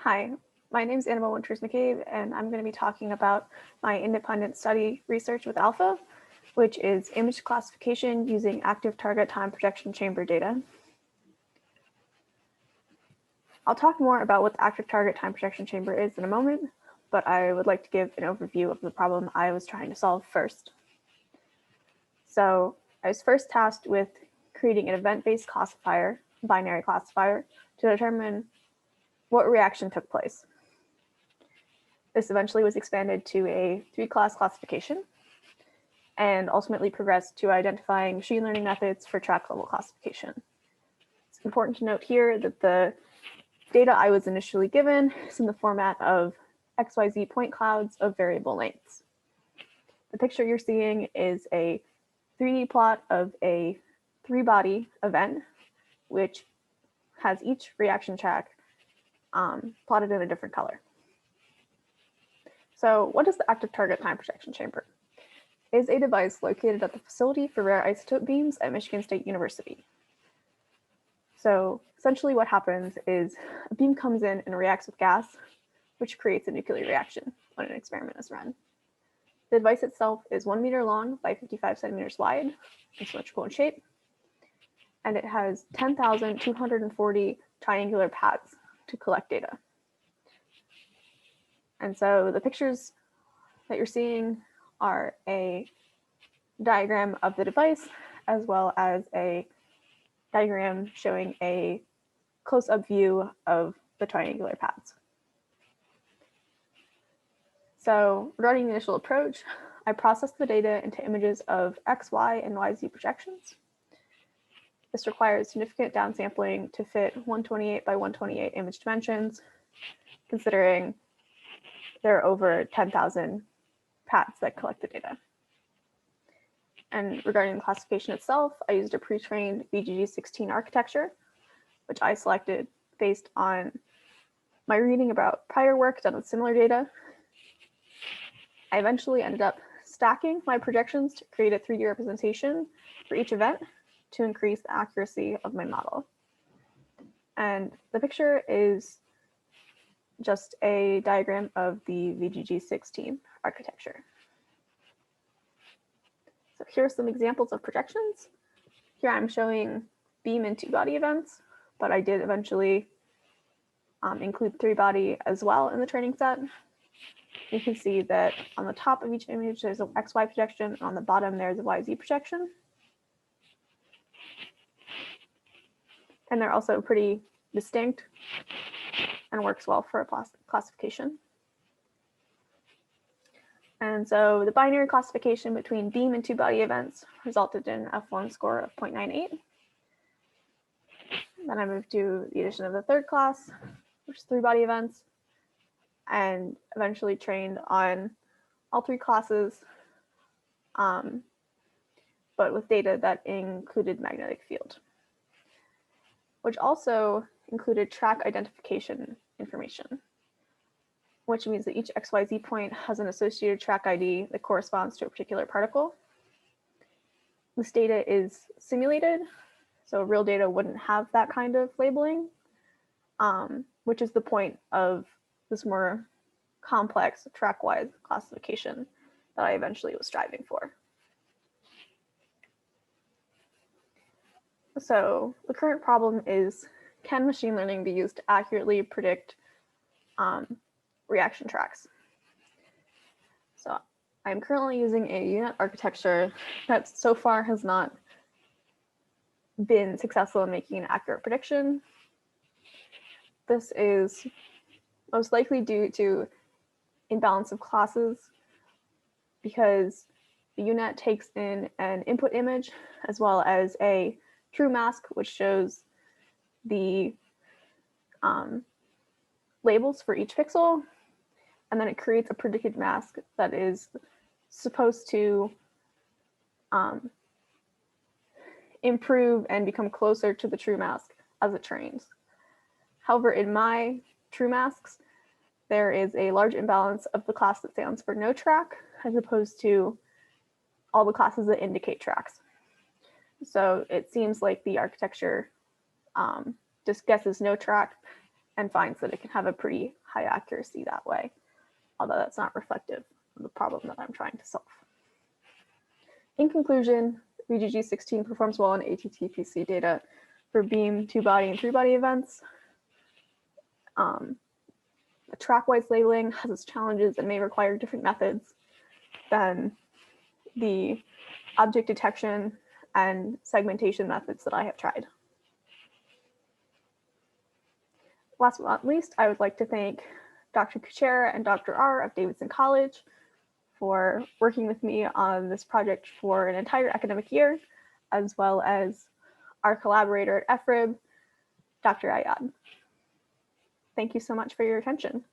Hi, my name is Annabel McCabe, and I'm going to be talking about my independent study research with ALPHA, which is image classification using active target time projection chamber data. I'll talk more about what the active target time projection chamber is in a moment, but I would like to give an overview of the problem I was trying to solve first. So I was first tasked with creating an event-based classifier, binary classifier, to determine what reaction took place. This eventually was expanded to a 3-class classification and ultimately progressed to identifying machine learning methods for track level classification. It's important to note here that the data I was initially given is in the format of XYZ point clouds of variable lengths. The picture you're seeing is a 3D plot of a 3-body event, which has each reaction track plotted in a different color. So what is the active target time projection chamber? It is a device located at the Facility for Rare Isotope Beams at Michigan State University. So essentially what happens is a beam comes in and reacts with gas, which creates a nuclear reaction when an experiment is run. The device itself is 1 meter long by 55 centimeters wide and symmetrical in shape, and it has 10,240 triangular paths to collect data. And so the pictures that you're seeing are a diagram of the device, as well as a diagram showing a close-up view of the triangular paths. So regarding the initial approach, I processed the data into images of X, Y, and YZ projections. This requires significant downsampling to fit 128 by 128 image dimensions, considering there are over 10,000 paths that collect the data. And regarding the classification itself, I used a pre-trained VGG16 architecture, which I selected based on my reading about prior work done with similar data. I eventually ended up stacking my projections to create a 3D representation for each event to increase the accuracy of my model. And the picture is just a diagram of the VGG16 architecture. So here are some examples of projections. Here I'm showing beam and 2-body events, but I did eventually include 3-body as well in the training set. You can see that on the top of each image, there's an XY projection, and on the bottom, there's a YZ projection. And they're also pretty distinct and works well for a classification. And so the binary classification between beam and 2-body events resulted in a F1 score of 0.98. Then I moved to the addition of the 3rd class, which is 3-body events, and eventually trained on all 3 classes, but with data that included magnetic field, which also included track identification information, which means that each XYZ point has an associated track ID that corresponds to a particular particle. This data is simulated, so real data wouldn't have that kind of labeling, which is the point of this more complex track-wise classification that I eventually was striving for. So the current problem is, can machine learning be used to accurately predict reaction tracks? So I'm currently using a UNet architecture that so far has not been successful in making an accurate prediction. This is most likely due to imbalance of classes, because the UNet takes in an input image as well as a true mask, which shows the labels for each pixel, and then it creates a predicted mask that is supposed to improve and become closer to the true mask as it trains. However, in my true masks, there is a large imbalance of the class that stands for no track, as opposed to all the classes that indicate tracks. So it seems like the architecture just guesses no track and finds that it can have a pretty high accuracy that way, although that's not reflective of the problem that I'm trying to solve. In conclusion, VGG16 performs well in ATTPC data for beam, two-body, and three-body events. The track-wise labeling has its challenges and may require different methods than the object detection and segmentation methods that I have tried. Last but not least, I would like to thank Dr. Kuchera and Dr. R of Davidson College for working with me on this project for an entire academic year, as well as our collaborator at EFRIB, Dr. Ayad. Thank you so much for your attention.